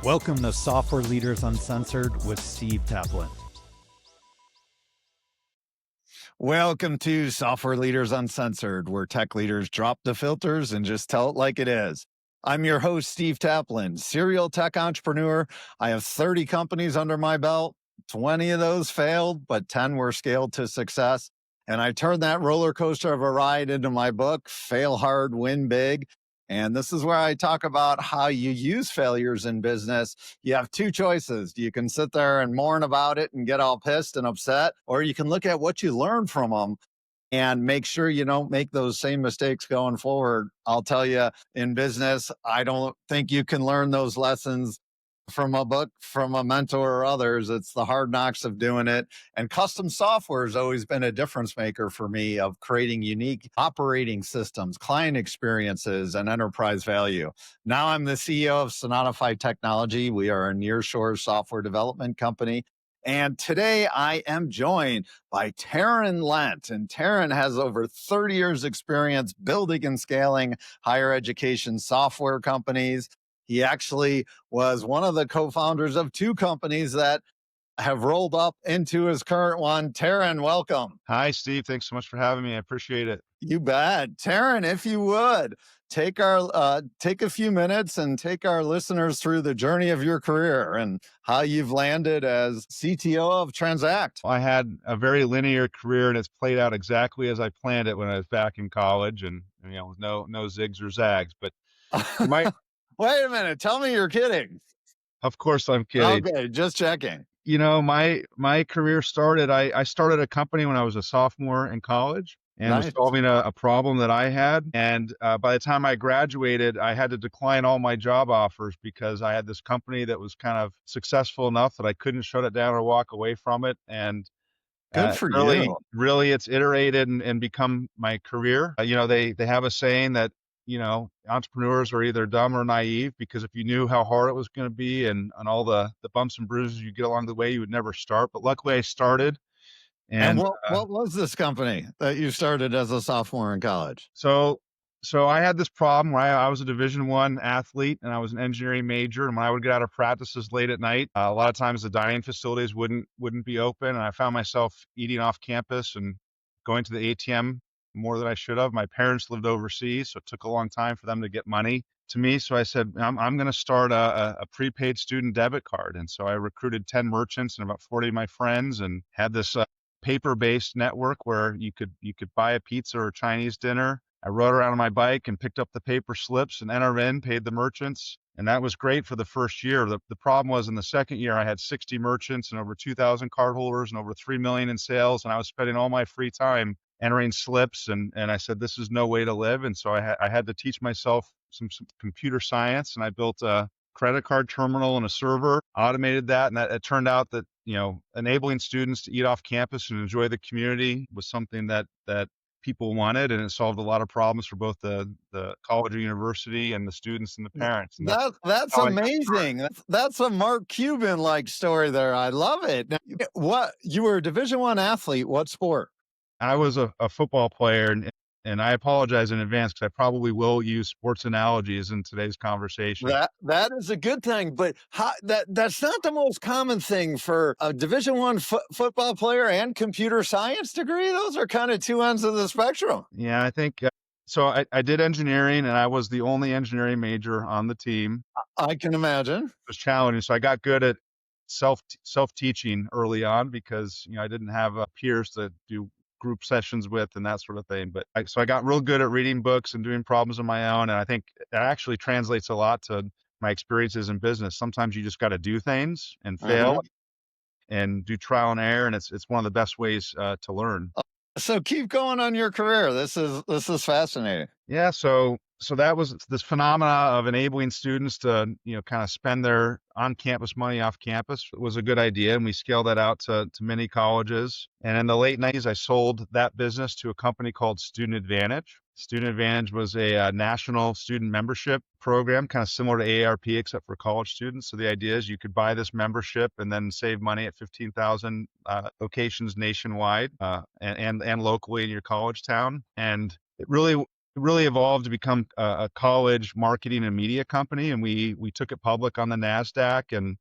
Welcome to Software Leaders Uncensored with Steve Taplin. Welcome to Software Leaders Uncensored, where tech leaders drop the filters and just tell it like it is. I'm your host, Steve Taplin, serial tech entrepreneur. I have 30 companies under my belt. 20 of those failed, but 10 were scaled to success. And I turned that roller coaster of a ride into my book, Fail Hard, Win Big. And this is where I talk about how you use failures in business. You have two choices. You can sit there and mourn about it and get all pissed and upset, or you can look at what you learned from them and make sure you don't make those same mistakes going forward. I'll tell you, in business, I don't think you can learn those lessons from a book, from a mentor or others. It's the hard knocks of doing it. And custom software has always been a difference maker for me of creating unique operating systems, client experiences, and enterprise value. Now I'm the CEO of Sonatify Technology. We are a nearshore software development company. And today I am joined by Taran Lent. And Taran has over 30 years experience building and scaling higher education software companies. He actually was one of the co-founders of two companies that have rolled up into his current one. Taran, welcome. Hi, Steve. Thanks so much for having me. I appreciate it. You bet. Taran, if you would, take a few minutes and take our listeners through the journey of your career and how you've landed as CTO of Transact. I had a very linear career, and it's played out exactly as I planned it when I was back in college, and with no zigs or zags. But my Wait a minute. Tell me you're kidding. Of course I'm kidding. Okay, just checking. My career started, I started a company when I was a sophomore in college and was solving a problem that I had. And by the time I graduated, I had to decline all my job offers because I had this company that was kind of successful enough that I couldn't shut it down or walk away from it. And good for you. You. Really, it's iterated and become my career. They have a saying that, entrepreneurs are either dumb or naive, because if you knew how hard it was going to be and all the bumps and bruises you get along the way, you would never start. But luckily I started. And what was this company that you started as a sophomore in college? So I had this problem where I was a Division I athlete and I was an engineering major. And when I would get out of practices late at night, a lot of times the dining facilities wouldn't be open. And I found myself eating off campus and going to the ATM more than I should have. My parents lived overseas, so it took a long time for them to get money to me. So I said, I'm going to start a prepaid student debit card. And so I recruited 10 merchants and about 40 of my friends and had this paper-based network where you could buy a pizza or a Chinese dinner. I rode around on my bike and picked up the paper slips and entered in, paid the merchants. And that was great for the first year. The problem was in the second year, I had 60 merchants and over 2,000 cardholders and over 3 million in sales. And I was spending all my free time entering slips. And I said, this is no way to live. And so I had to teach myself some computer science. And I built a credit card terminal and a server, automated that. And it turned out that, enabling students to eat off campus and enjoy the community was something that people wanted, and it solved a lot of problems for both the college or university and the students and the parents. And that's amazing. That's a Mark Cuban-like story there. I love it. Now, what, you were a Division I athlete. What sport? I was a football player, and I apologize in advance because I probably will use sports analogies in today's conversation. That is a good thing, but that's not the most common thing for a Division I football player and computer science degree. Those are kind of two ends of the spectrum. Yeah, I think so. I did engineering, and I was the only engineering major on the team. I can imagine. It was challenging, so I got good at self-teaching early on because I didn't have peers to do group sessions with and that sort of thing. But so I got real good at reading books and doing problems on my own. And I think that actually translates a lot to my experiences in business. Sometimes you just got to do things and fail and do trial and error. And it's one of the best ways to learn. So keep going on your career. This is fascinating. Yeah. So that was this phenomena of enabling students to, kind of spend their on-campus money off campus. It was a good idea, and we scaled that out to many colleges. And in the late 90s, I sold that business to a company called Student Advantage. Student Advantage was a national student membership program, kind of similar to AARP, except for college students. So the idea is you could buy this membership and then save money at 15,000 locations nationwide and locally in your college town. And it really really evolved to become a college marketing and media company, and we took it public on the Nasdaq, and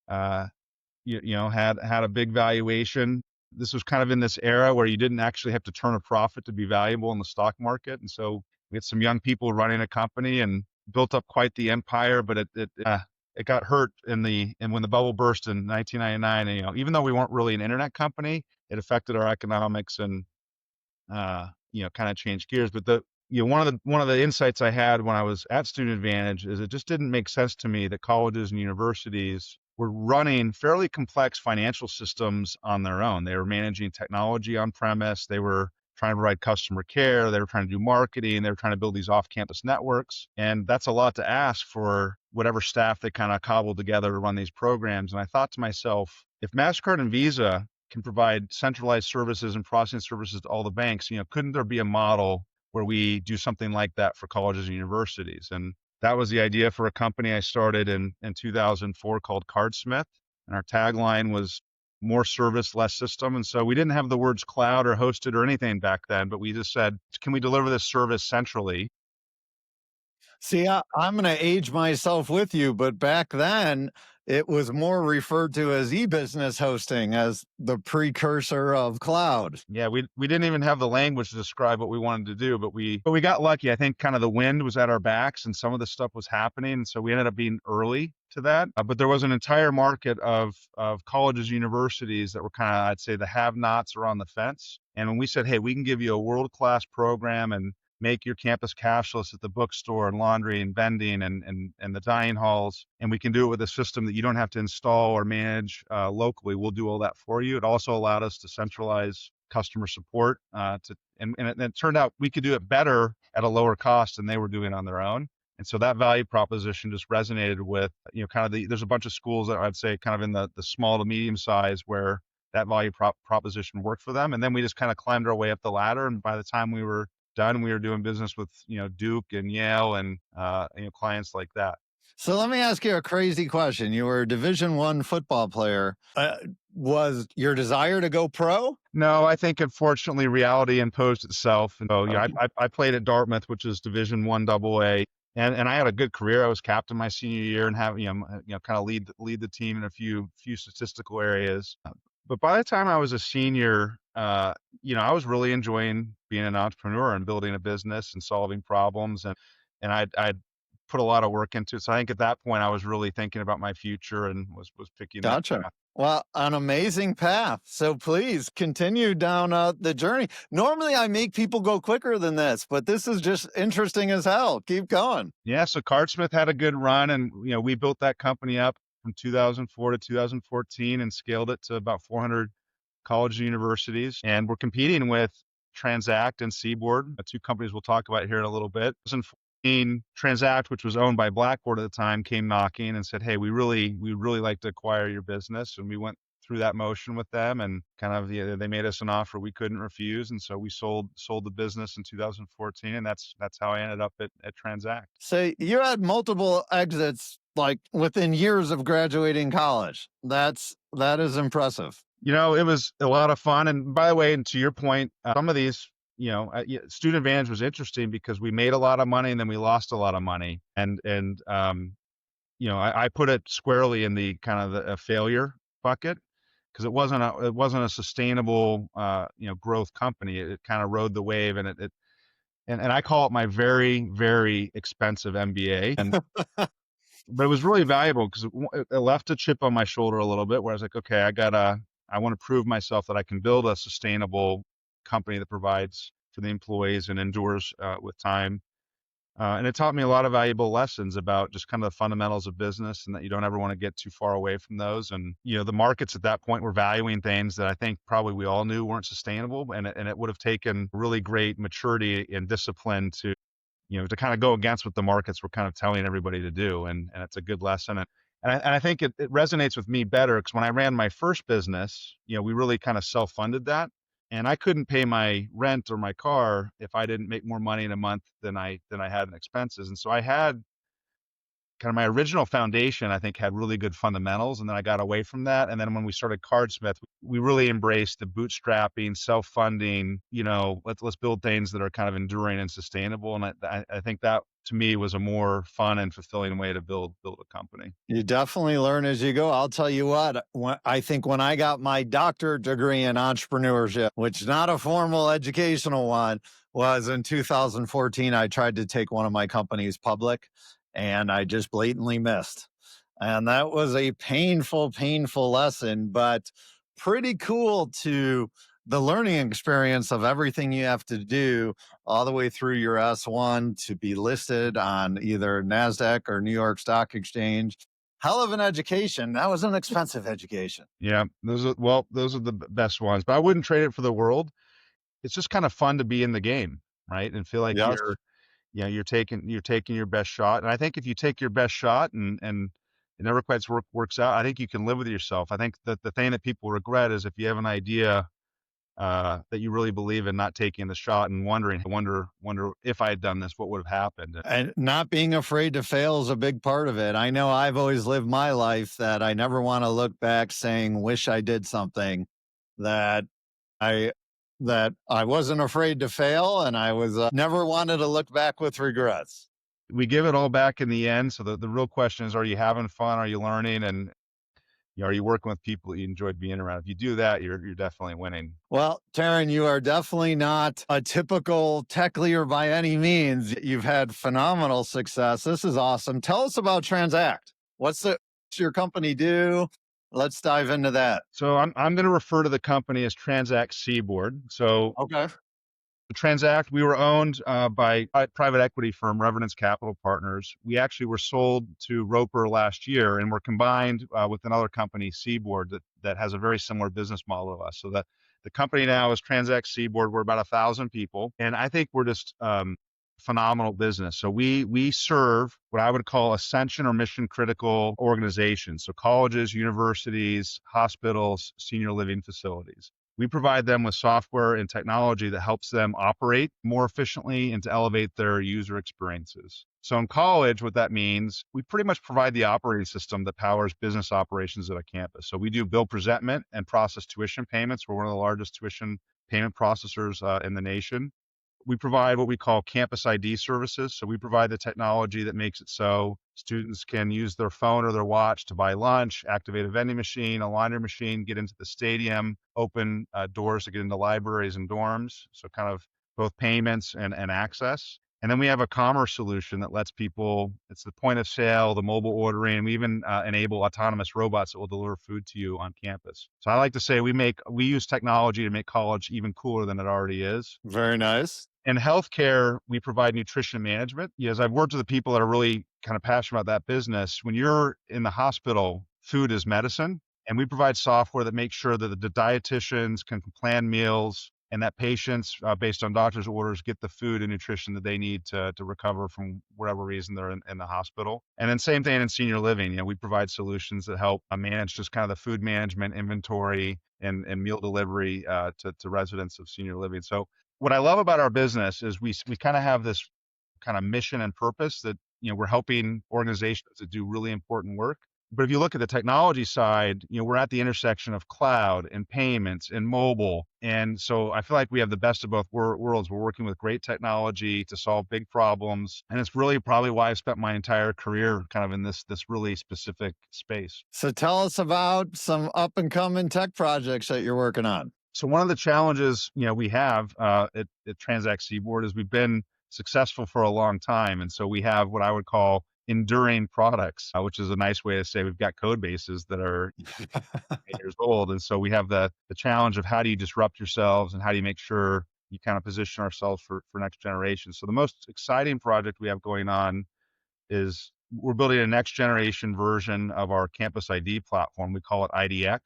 uh, had a big valuation. This was kind of in this era where you didn't actually have to turn a profit to be valuable in the stock market, and so we had some young people running a company and built up quite the empire. But it got hurt when the bubble burst in 1999. And even though we weren't really an internet company, it affected our economics and kind of changed gears. But one of the insights I had when I was at Student Advantage is it just didn't make sense to me that colleges and universities were running fairly complex financial systems on their own. They were managing technology on premise. They were trying to provide customer care. They were trying to do marketing. They were trying to build these off-campus networks. And that's a lot to ask for whatever staff they kind of cobbled together to run these programs. And I thought to myself, if MasterCard and Visa can provide centralized services and processing services to all the banks, couldn't there be a model where we do something like that for colleges and universities? And that was the idea for a company I started in 2004 called CardSmith. And our tagline was more service, less system. And so we didn't have the words cloud or hosted or anything back then, but we just said, can we deliver this service centrally? See, I'm going to age myself with you, but back then it was more referred to as e-business hosting, as the precursor of cloud. Yeah, we didn't even have the language to describe what we wanted to do, but we got lucky. I think kind of the wind was at our backs and some of the stuff was happening, and so we ended up being early to that. But there was an entire market of colleges, universities that were kind of, I'd say, the have-nots or on the fence. And when we said, hey, we can give you a world-class program and make your campus cashless at the bookstore and laundry and vending and the dining halls, and we can do it with a system that you don't have to install or manage locally. We'll do all that for you. It also allowed us to centralize customer support and it turned out we could do it better at a lower cost than they were doing on their own. And so that value proposition just resonated with, there's a bunch of schools that I'd say kind of in the small to medium size where that value proposition worked for them. And then we just kind of climbed our way up the ladder. And by the time we were done, we were doing business with, Duke and Yale and, clients like that. So let me ask you a crazy question. You were a Division I football player. Was your desire to go pro? No, I think unfortunately reality imposed itself. And so, I played at Dartmouth, which is Division I AA. And I had a good career. I was captain my senior year and have, kind of lead the team in a few statistical areas. But by the time I was a senior, I was really enjoying being an entrepreneur and building a business and solving problems. And I'd put a lot of work into it. So I think at that point I was really thinking about my future and was picking that path. Well, an amazing path. So please continue down the journey. Normally I make people go quicker than this, but this is just interesting as hell. Keep going. Yeah. So CardSmith had a good run, and we built that company up from 2004 to 2014 and scaled it to about 400 colleges and universities. And we're competing with Transact and CBORD, two companies we'll talk about here in a little bit. In Transact, which was owned by Blackboard at the time, came knocking and said, hey, we'd really like to acquire your business. And we went through that motion with them, and kind of they made us an offer we couldn't refuse. And so we sold the business in 2014. And that's how I ended up at Transact. So you had multiple exits like within years of graduating college. That is impressive. It was a lot of fun. And by the way, and to your point, some of these, Student Advantage was interesting because we made a lot of money and then we lost a lot of money. And I put it squarely in the kind of a failure bucket because it wasn't a sustainable, growth company. It kind of rode the wave, and and I call it my very, very expensive MBA. And but it was really valuable because it left a chip on my shoulder a little bit where I was like, okay, I want to prove myself that I can build a sustainable company that provides for the employees and endures with time. And it taught me a lot of valuable lessons about just kind of the fundamentals of business, and that you don't ever want to get too far away from those. And, the markets at that point were valuing things that I think probably we all knew weren't sustainable. And it would have taken really great maturity and discipline to kind of go against what the markets were kind of telling everybody to do. And it's a good lesson. And I think it resonates with me better because when I ran my first business, we really kind of self-funded that. And I couldn't pay my rent or my car if I didn't make more money in a month than I had in expenses. And so I had kind of my original foundation, I think, had really good fundamentals, and then I got away from that. And then when we started CardSmith, we really embraced the bootstrapping, self-funding. Let's build things that are kind of enduring and sustainable. And I think that to me was a more fun and fulfilling way to build a company. You definitely learn as you go. I'll tell you what, I think when I got my doctorate degree in entrepreneurship, which is not a formal educational one, was in 2014. I tried to take one of my companies public and I just blatantly missed. And that was a painful, painful lesson, but pretty cool to the learning experience of everything you have to do all the way through your S1 to be listed on either NASDAQ or New York Stock Exchange. Hell of an education. That was an expensive education. Yeah, those are the best ones, but I wouldn't trade it for the world. It's just kind of fun to be in the game, right? And feel like Yes. you're taking your best shot. And I think if you take your best shot and it never quite works out, I think you can live with yourself. I think that the thing that people regret is if you have an idea that you really believe in, not taking the shot and wonder if I had done this, what would have happened. And not being afraid to fail is a big part of it. I know I've always lived my life that I never want to look back saying, wish I did something, that I wasn't afraid to fail, and I was never wanted to look back with regrets. We give it all back in the end. So the real question is, are you having fun? Are you learning? And are you working with people that you enjoy being around? If you do that, you're definitely winning. Well, Taran, you are definitely not a typical tech leader by any means. You've had phenomenal success. This is awesome. Tell us about Transact. What's your company do? Let's dive into that. So I'm going to refer to the company as Transact CBORD. So Okay. Transact, we were owned by a private equity firm, Revenance Capital Partners. We actually were sold to Roper last year, and we're combined with another company, CBORD, that has a very similar business model to us. So the company now is Transact CBORD. We're about 1,000 people, and I think we're just phenomenal business. So we serve what I would call ascension or mission critical organizations. So colleges, universities, hospitals, senior living facilities. We provide them with software and technology that helps them operate more efficiently and to elevate their user experiences. So in college, what that means, we pretty much provide the operating system that powers business operations at a campus. So we do bill presentment and process tuition payments. We're one of the largest tuition payment processors in the nation. We provide what we call campus ID services. So we provide the technology that makes it so students can use their phone or their watch to buy lunch, activate a vending machine, a laundry machine, get into the stadium, open doors to get into libraries and dorms. So kind of both payments and access. And then we have a commerce solution that lets people, it's the point of sale, the mobile ordering, and we even enable autonomous robots that will deliver food to you on campus. So I like to say we use technology to make college even cooler than it already is. Very nice. In healthcare, we provide nutrition management. As I've worked with the people that are really kind of passionate about that business, when you're in the hospital, food is medicine, and we provide software that makes sure that the dietitians can plan meals and that patients, based on doctor's orders, get the food and nutrition that they need to recover from whatever reason they're in the hospital. And then same thing in senior living. We provide solutions that help manage just kind of the food management, inventory, and meal delivery to residents of senior living. So what I love about our business is we kind of have this kind of mission and purpose that, we're helping organizations to do really important work. But if you look at the technology side, we're at the intersection of cloud and payments and mobile. And so I feel like we have the best of both worlds. We're working with great technology to solve big problems. And it's really probably why I've spent my entire career kind of in this really specific space. So tell us about some up and coming tech projects that you're working on. So one of the challenges, we have at Transact CBORD is we've been successful for a long time. And so we have what I would call enduring products, which is a nice way to say we've got code bases that are 8 years old. And so we have the challenge of how do you disrupt yourselves and how do you make sure you kind of position ourselves for next generation. So the most exciting project we have going on is we're building a next generation version of our campus ID platform. We call it IDX.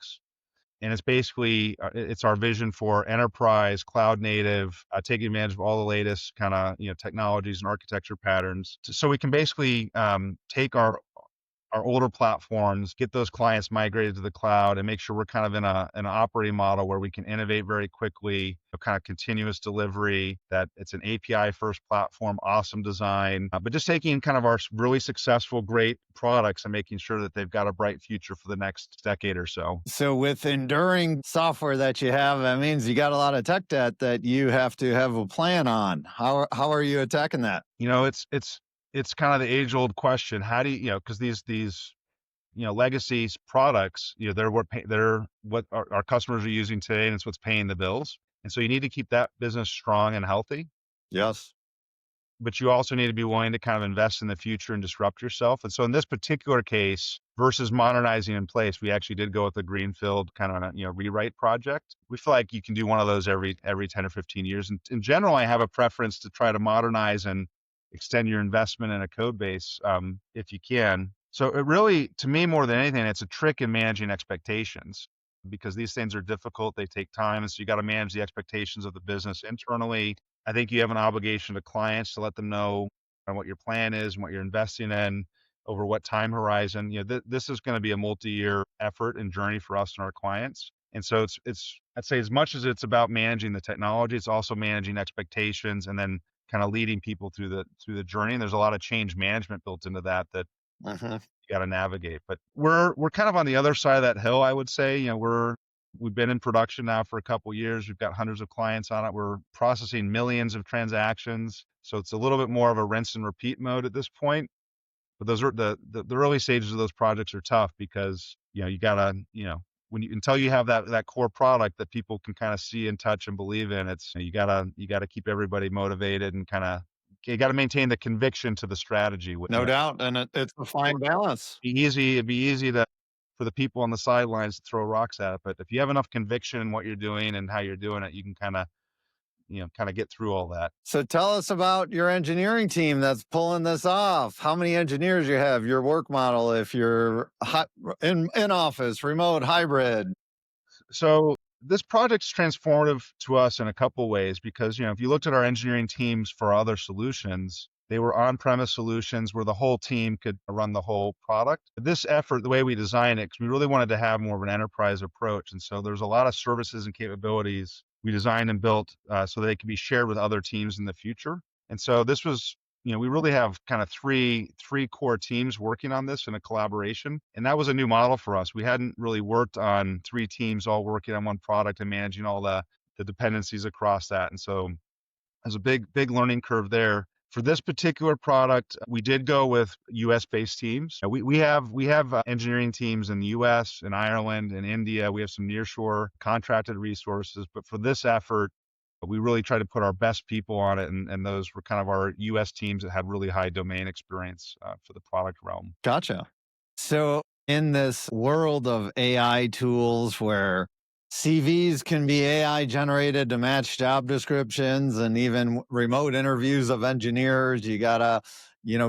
And it's basically, it's our vision for enterprise, cloud native, taking advantage of all the latest kind of, technologies and architecture patterns. So we can basically take our our older platforms, get those clients migrated to the cloud, and make sure we're kind of in an operating model where we can innovate very quickly, kind of continuous delivery, that it's an API first platform, awesome design, but just taking kind of our really successful, great products and making sure that they've got a bright future for the next decade or so. So with enduring software that you have, that means you got a lot of tech debt that you have to have a plan on. How are you attacking that? It's kind of the age old question. How do you, because these legacy products, they're what our customers are using today, and it's what's paying the bills. And so you need to keep that business strong and healthy, Yes. but you also need to be willing to kind of invest in the future and disrupt yourself. And so in this particular case, versus modernizing in place, we actually did go with a greenfield kind of rewrite project. We feel like you can do one of those every 10 or 15 years. And in general, I have a preference to try to modernize and extend your investment in a code base if you can. So it really, to me, more than anything, it's a trick in managing expectations, because these things are difficult. They take time. And so you got to manage the expectations of the business internally. I think you have an obligation to clients to let them know what your plan is and what you're investing in over what time horizon. This is going to be a multi-year effort and journey for us and our clients. And so it's I'd say, as much as it's about managing the technology, it's also managing expectations and then kind of leading people through the journey. And there's a lot of change management built into that Uh-huh. you got to navigate. But we're kind of on the other side of that hill, I would say. We've been in production now for a couple of years. We've got hundreds of clients on it. We're processing millions of transactions. So it's a little bit more of a rinse and repeat mode at this point. But those are the early stages of those projects are tough, because you gotta until you have that core product that people can kind of see and touch and believe in, it's you gotta keep everybody motivated and kind of you got to maintain the conviction to the strategy. No doubt. And it's a fine balance. It'd be easy for the people on the sidelines to throw rocks at it. But if you have enough conviction in what you're doing and how you're doing it, you can kind of get through all that. So tell us about your engineering team that's pulling this off. How many engineers you have, your work model, if you're in office, remote, hybrid. So this project's transformative to us in a couple ways, because if you looked at our engineering teams for other solutions, they were on-premise solutions where the whole team could run the whole product. This effort, the way we designed it, because we really wanted to have more of an enterprise approach, and so there's a lot of services and capabilities we designed and built so they can be shared with other teams in the future. And so this was, we really have kind of three core teams working on this in a collaboration. And that was a new model for us. We hadn't really worked on three teams all working on one product and managing all the dependencies across that. And so there's a big learning curve there. For this particular product, we did go with US-based teams. We have engineering teams in the US, in Ireland, in India. We have some nearshore contracted resources. But for this effort, we really tried to put our best people on it, and those were kind of our US teams that had really high domain experience for the product realm. Gotcha. So in this world of AI tools where CVs can be AI generated to match job descriptions and even remote interviews of engineers, you gotta,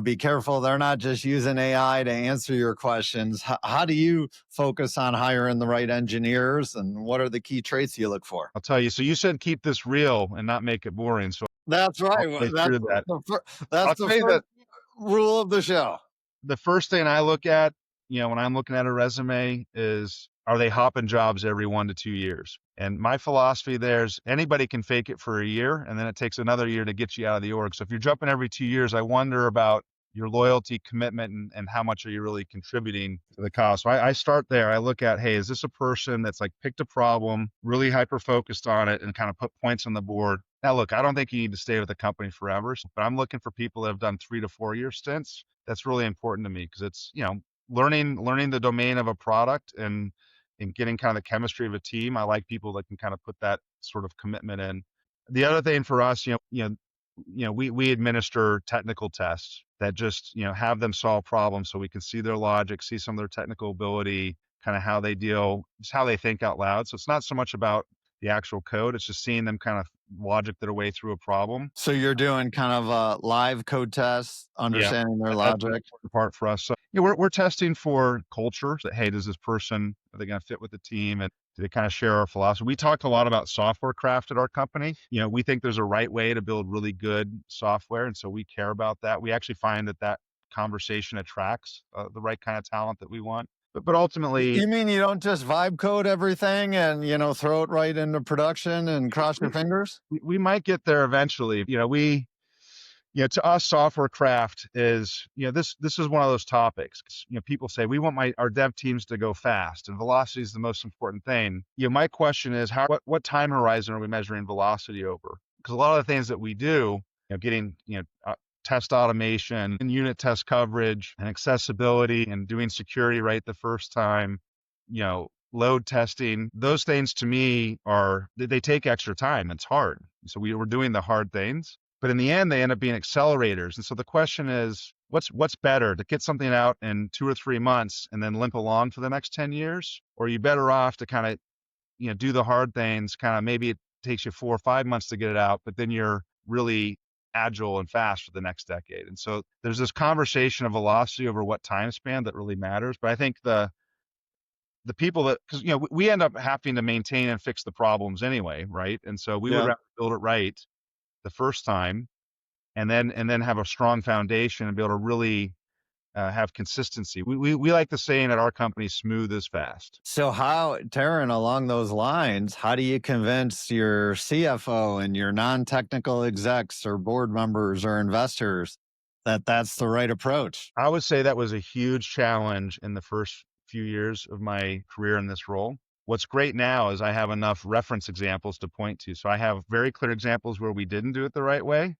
be careful they're not just using AI to answer your questions. How do you focus on hiring the right engineers, and what are the key traits you look for? I'll tell you. So you said keep this real and not make it boring. So That's right. That's that. that's the first rule of the show. The first thing I look at, when I'm looking at a resume is, are they hopping jobs every 1 to 2 years? And my philosophy there is anybody can fake it for a year, and then it takes another year to get you out of the org. So if you're jumping every 2 years, I wonder about your loyalty, commitment, and how much are you really contributing to the cause. So I start there. I look at, hey, is this a person that's like picked a problem, really hyper-focused on it, and kind of put points on the board? Now, look, I don't think you need to stay with the company forever, but I'm looking for people that have done 3 to 4 year stints. That's really important to me, because it's, learning the domain of a product and getting kind of the chemistry of a team. I like people that can kind of put that sort of commitment in. The other thing for us, we administer technical tests that just, have them solve problems so we can see their logic, see some of their technical ability, kind of how they deal, just how they think out loud. So it's not so much about the actual code. It's just seeing them kind of logic their way through a problem. So you're doing kind of a live code test, understanding their logic. That's an important part for us. So we're testing for culture. That, hey, does this person, are they going to fit with the team, and do they kind of share our philosophy? We talk a lot about software craft at our company. We think there's a right way to build really good software, and so we care about that. We actually find that conversation attracts the right kind of talent that we want. But ultimately, You mean you don't just vibe code everything and, throw it right into production and cross your fingers? we might get there eventually. To us, software craft is, this is one of those topics. People say we want our dev teams to go fast, and velocity is the most important thing. My question is, what time horizon are we measuring velocity over? Because a lot of the things that we do, getting, test automation and unit test coverage and accessibility and doing security right the first time, load testing, those things to me they take extra time. It's hard. So we're doing the hard things. But in the end, they end up being accelerators. And so the question is, what's better, to get something out in 2 or 3 months and then limp along for the next 10 years? Or are you better off to kind of, do the hard things, kind of maybe it takes you 4 or 5 months to get it out, but then you're really agile and fast for the next decade. And so there's this conversation of velocity over what time span that really matters. But I think the people that, because, we end up having to maintain and fix the problems anyway, right? And so we would Yeah. rather build it right the first time, and then have a strong foundation and be able to really have consistency. We like the saying at our company, smooth is fast. So Taran, along those lines, how do you convince your CFO and your non-technical execs or board members or investors that that's the right approach? I would say that was a huge challenge in the first few years of my career in this role. What's great now is I have enough reference examples to point to. So I have very clear examples where we didn't do it the right way.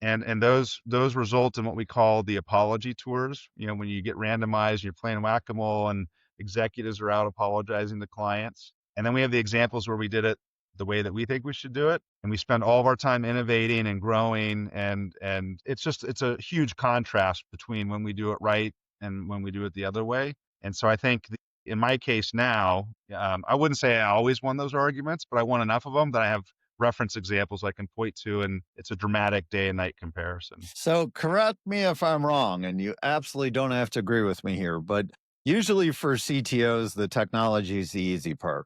And those result in what we call the apology tours. When you get randomized, you're playing whack-a-mole and executives are out apologizing to clients. And then we have the examples where we did it the way that we think we should do it. And we spend all of our time innovating and growing. And it's a huge contrast between when we do it right and when we do it the other way. And so I think in my case now, I wouldn't say I always won those arguments, but I won enough of them that I have reference examples I can point to, and it's a dramatic day and night comparison. So correct me if I'm wrong, and you absolutely don't have to agree with me here, but usually for CTOs, the technology is the easy part.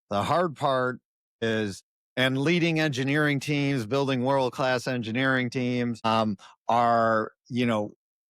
The hard part is, and leading engineering teams, building world-class engineering teams are,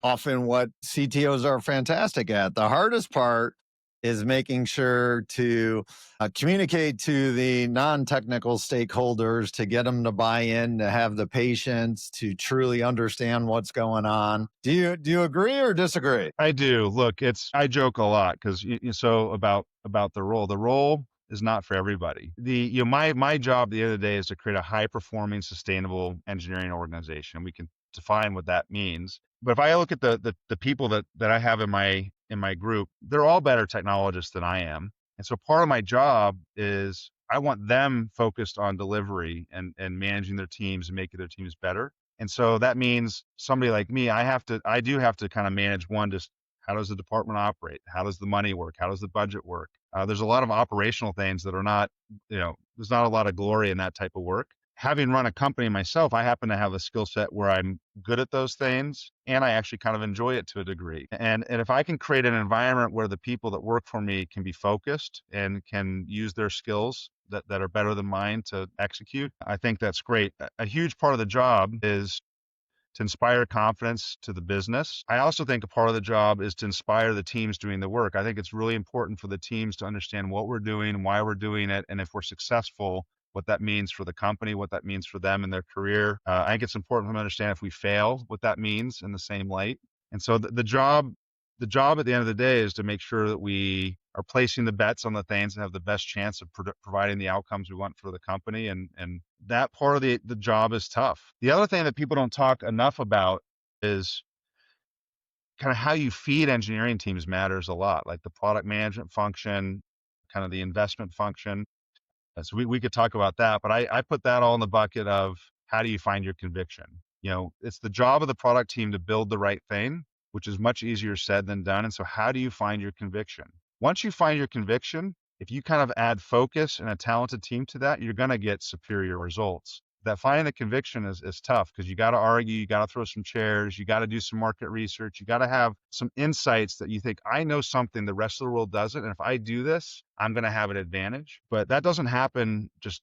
often what CTOs are fantastic at. The hardest part is making sure to communicate to the non-technical stakeholders, to get them to buy in, to have the patience, to truly understand what's going on. Do you agree or disagree? I do. Look, I joke a lot because so about the role. The role is not for everybody. My job at the end of the day is to create a high performing, sustainable engineering organization. We can define what that means. But if I look at the people that I have in my group, they're all better technologists than I am. And so part of my job is I want them focused on delivery and managing their teams and making their teams better. And so that means somebody like me, I do have to kind of manage one, just how does the department operate? How does the money work? How does the budget work? There's a lot of operational things that are not, there's not a lot of glory in that type of work. Having run a company myself, I happen to have a skill set where I'm good at those things, and I actually kind of enjoy it to a degree. And if I can create an environment where the people that work for me can be focused and can use their skills that are better than mine to execute, I think that's great. A huge part of the job is to inspire confidence to the business. I also think a part of the job is to inspire the teams doing the work. I think it's really important for the teams to understand what we're doing, why we're doing it, and if we're successful, what that means for the company, what that means for them and their career. I think it's important for them to understand if we fail, what that means in the same light. And so the job at the end of the day is to make sure that we are placing the bets on the things that have the best chance of providing the outcomes we want for the company. And that part of the job is tough. The other thing that people don't talk enough about is kind of how you feed engineering teams matters a lot, like the product management function, kind of the investment function. So we could talk about that, but I put that all in the bucket of how do you find your conviction? It's the job of the product team to build the right thing, which is much easier said than done. And so how do you find your conviction? Once you find your conviction, if you kind of add focus and a talented team to that, you're going to get superior results. that finding the conviction is tough, because you got to argue, you got to throw some chairs, you got to do some market research, you got to have some insights that you think, I know something the rest of the world doesn't, and if I do this, I'm going to have an advantage. But that doesn't happen just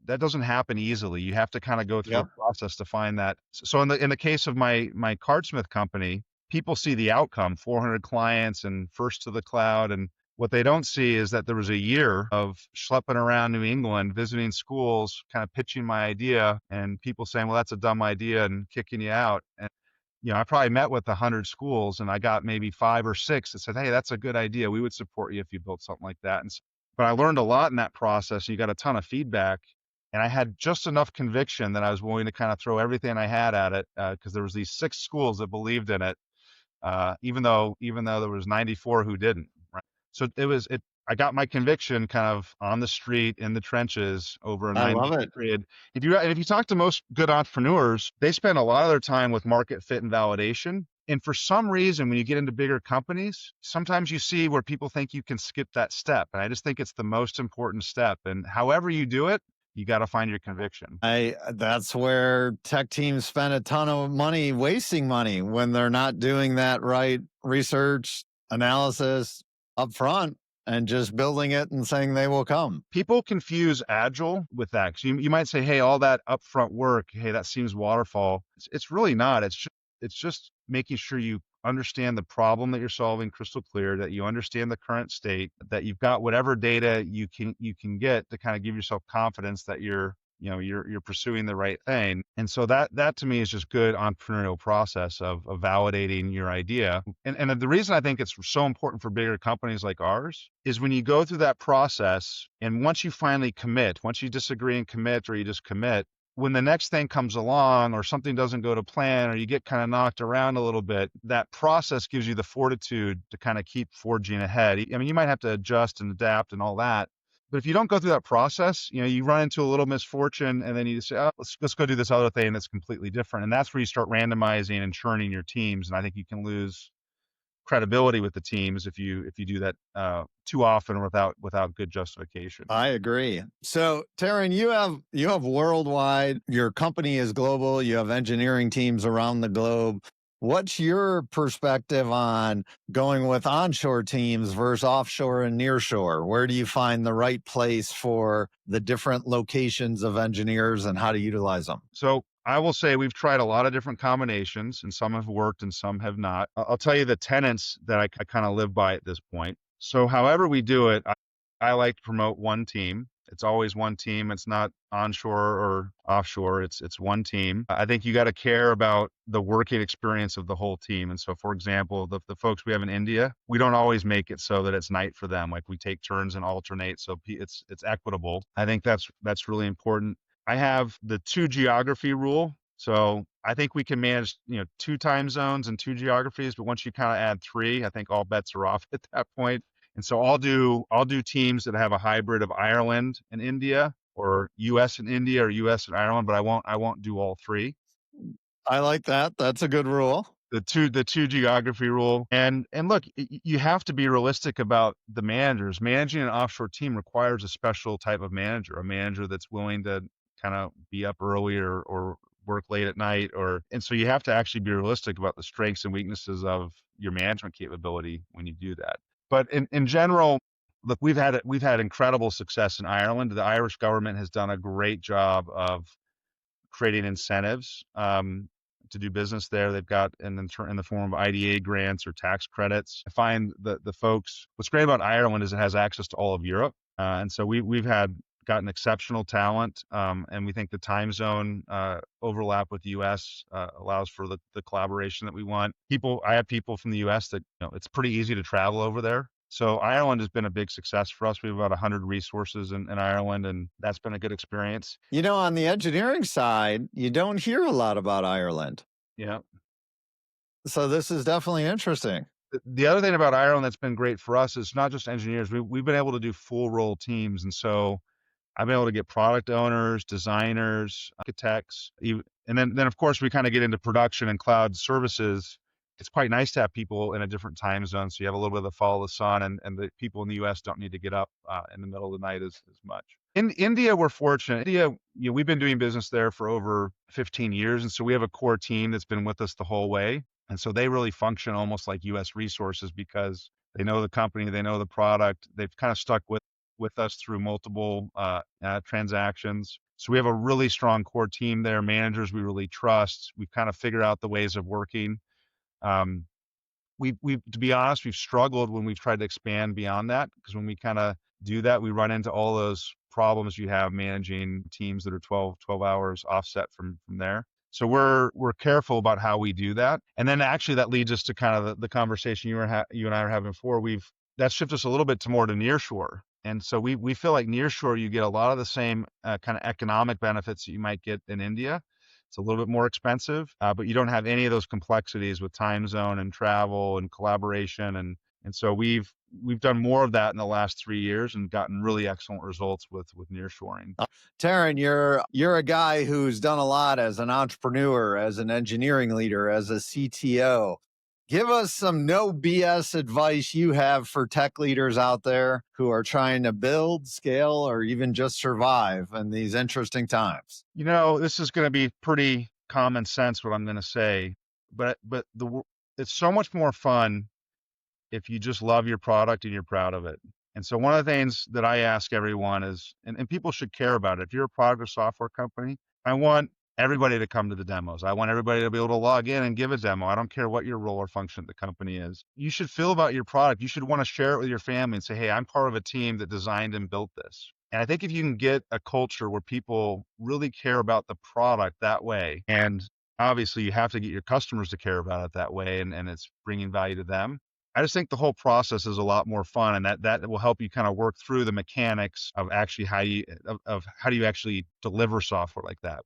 that doesn't happen easily. You have to kind of go through Yep. a process to find that. So in the case of my CardSmith company, people see the outcome, 400 clients and first to the cloud, and what they don't see is that there was a year of schlepping around New England, visiting schools, kind of pitching my idea, and people saying, well, that's a dumb idea, and kicking you out. And, I probably met with 100 schools, and I got maybe 5 or 6 that said, hey, that's a good idea. We would support you if you built something like that. But I learned a lot in that process. You got a ton of feedback. And I had just enough conviction that I was willing to kind of throw everything I had at it, because there was these 6 schools that believed in it, even though there was 94 who didn't. Right? So I got my conviction kind of on the street, in the trenches, over a I 9 love month it. period. If you talk to most good entrepreneurs, they spend a lot of their time with market fit and validation. And for some reason, when you get into bigger companies, sometimes you see where people think you can skip that step. And I just think it's the most important step. And however you do it, you got to find your conviction. That's where tech teams spend a ton of money wasting money, when they're not doing that right research analysis up front and just building it and saying they will come. People confuse agile with that. 'Cause you might say, hey, all that upfront work, hey, that seems waterfall. It's really not. It's just making sure you understand the problem that you're solving crystal clear, that you understand the current state, that you've got whatever data you can get to kind of give yourself confidence that you're pursuing the right thing. And so that to me is just good entrepreneurial process of validating your idea. And the reason I think it's so important for bigger companies like ours is when you go through that process, and once you finally commit, once you disagree and commit, or you just commit, when the next thing comes along, or something doesn't go to plan, or you get kind of knocked around a little bit, that process gives you the fortitude to kind of keep forging ahead. I mean, you might have to adjust and adapt and all that, but if you don't go through that process, you run into a little misfortune, and then you say, oh, let's go do this other thing that's completely different. And that's where you start randomizing and churning your teams. And I think you can lose credibility with the teams if you do that too often, or without good justification. I agree. So, Taran, you have worldwide. Your company is global. You have engineering teams around the globe. What's your perspective on going with onshore teams versus offshore and nearshore? Where do you find the right place for the different locations of engineers, and how to utilize them? So I will say we've tried a lot of different combinations, and some have worked and some have not. I'll tell you the tenets that I kind of live by at this point. So however we do it, I like to promote one team. It's always one team. It's not onshore or offshore. It's one team. I think you got to care about the working experience of the whole team. And so, for example, the folks we have in India, we don't always make it so that it's night for them. Like, we take turns and alternate, so it's equitable. I think that's really important. I have the 2 geography rule. So I think we can manage, 2 time zones and 2 geographies, but once you kind of add 3, I think all bets are off at that point. And so I'll do teams that have a hybrid of Ireland and India, or US and India, or US and Ireland, but I won't do all 3. I like that. That's a good rule. The two geography rule. And look, you have to be realistic about the managers. Managing an offshore team requires a special type of manager, a manager that's willing to kind of be up early, or work late at night, and so you have to actually be realistic about the strengths and weaknesses of your management capability when you do that. But in general, look, we've had incredible success in Ireland. The Irish government has done a great job of creating incentives to do business there. They've got in the form of IDA grants or tax credits. I find that the folks, what's great about Ireland is it has access to all of Europe, and so we've gotten exceptional talent, and we think the time zone overlap with the U.S. Allows for the collaboration that we want. I have people from the U.S. that it's pretty easy to travel over there. So Ireland has been a big success for us. We have about 100 resources in Ireland, and that's been a good experience. On the engineering side, you don't hear a lot about Ireland. Yeah. So this is definitely interesting. The other thing about Ireland that's been great for us is not just engineers. We've been able to do full role teams, and so I've been able to get product owners, designers, architects, and then of course we kind of get into production and cloud services. It's quite nice to have people in a different time zone, so you have a little bit of the follow the sun, and the people in the U.S. don't need to get up in the middle of the night as much. In India, we're fortunate. India, we've been doing business there for over 15 years. And so we have a core team that's been with us the whole way. And so they really function almost like US resources because they know the company, they know the product. They've kind of stuck with us through multiple transactions. So we have a really strong core team there, managers we really trust. We've kind of figured out the ways of working. Um, we to be honest, we've struggled when we've tried to expand beyond that because when we kind of do that, we run into all those problems you have managing teams that are 12 hours offset from there. So we're careful about how we do that. And then actually that leads us to kind of the conversation you and I were having before. That shifted us a little bit to more to nearshore. And so we feel like nearshore, you get a lot of the same kind of economic benefits that you might get in India. It's a little bit more expensive, but you don't have any of those complexities with time zone and travel and collaboration. And so we've done more of that in the last 3 years and gotten really excellent results with nearshoring. Taran, you're a guy who's done a lot as an entrepreneur, as an engineering leader, as a CTO. Give us some no BS advice you have for tech leaders out there who are trying to build, scale, or even just survive in these interesting times. This is going to be pretty common sense what I'm going to say, but it's so much more fun if you just love your product and you're proud of it. And so one of the things that I ask everyone is, and people should care about it. If you're a product or software company, I want everybody to come to the demos. I want everybody to be able to log in and give a demo. I don't care what your role or function at the company is. You should feel about your product. You should want to share it with your family and say, hey, I'm part of a team that designed and built this. And I think if you can get a culture where people really care about the product that way, and obviously you have to get your customers to care about it that way, and it's bringing value to them. I just think the whole process is a lot more fun, and that will help you kind of work through the mechanics of actually how do you actually deliver software like that.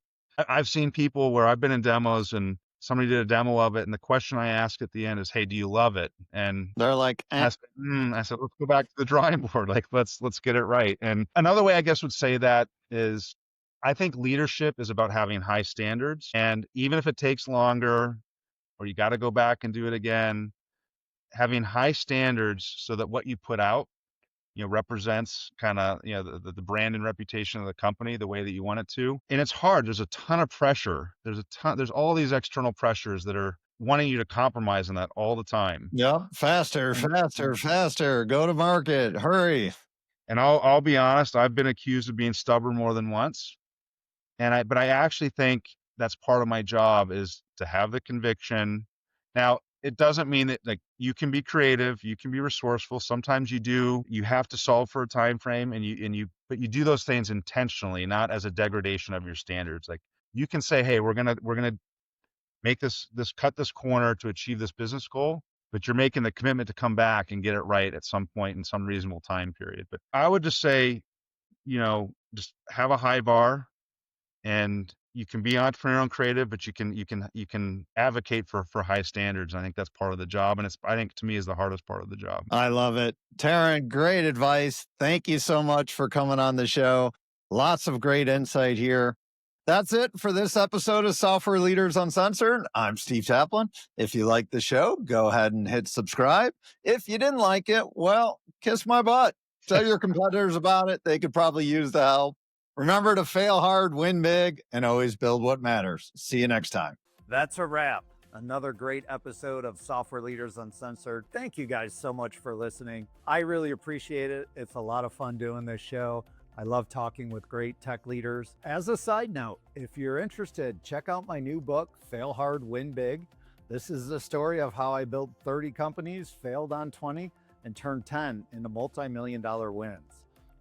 I've seen people where I've been in demos and somebody did a demo of it, and the question I ask at the end is, "Hey, do you love it?" And They're like, I said, let's go back to the drawing board. Like, let's get it right. And another way I guess would say that is, I think leadership is about having high standards, and even if it takes longer, or you got to go back and do it again, having high standards so that what you put out, represents kind of, the brand and reputation of the company the way that you want it to. And it's hard. There's a ton of pressure. There's all these external pressures that are wanting you to compromise on that all the time. Yep, faster, go to market, hurry. And I'll be honest, I've been accused of being stubborn more than once. But I actually think that's part of my job, is to have the conviction. Now, it doesn't mean that, like, you can be creative, you can be resourceful. Sometimes you have to solve for a time frame, but you do those things intentionally, not as a degradation of your standards. Like, you can say, hey, we're gonna make cut this corner to achieve this business goal, but you're making the commitment to come back and get it right at some point in some reasonable time period. But I would just say, just have a high bar. And you can be entrepreneurial and creative, but you can advocate for high standards. I think that's part of the job, and I think to me is the hardest part of the job. I love it. Taran, great advice. Thank you so much for coming on the show. Lots of great insight here. That's it for this episode of Software Leaders Uncensored. I'm Steve Taplin. If you like the show, go ahead and hit subscribe. If you didn't like it, well, kiss my butt. Tell your competitors about it. They could probably use the help. Remember to fail hard, win big, and always build what matters. See you next time. That's a wrap. Another great episode of Software Leaders Uncensored. Thank you guys so much for listening. I really appreciate it. It's a lot of fun doing this show. I love talking with great tech leaders. As a side note, if you're interested, check out my new book, Fail Hard, Win Big. This is the story of how I built 30 companies, failed on 20, and turned 10 into multi-million-dollar wins.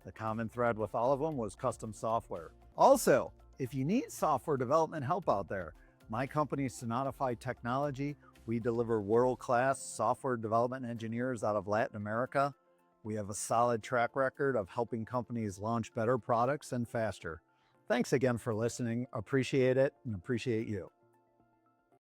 The common thread with all of them was custom software. Also, if you need software development help out there, my company, Sonatify Technology, we deliver world-class software development engineers out of Latin America. We have a solid track record of helping companies launch better products and faster. Thanks again for listening. Appreciate it and appreciate you.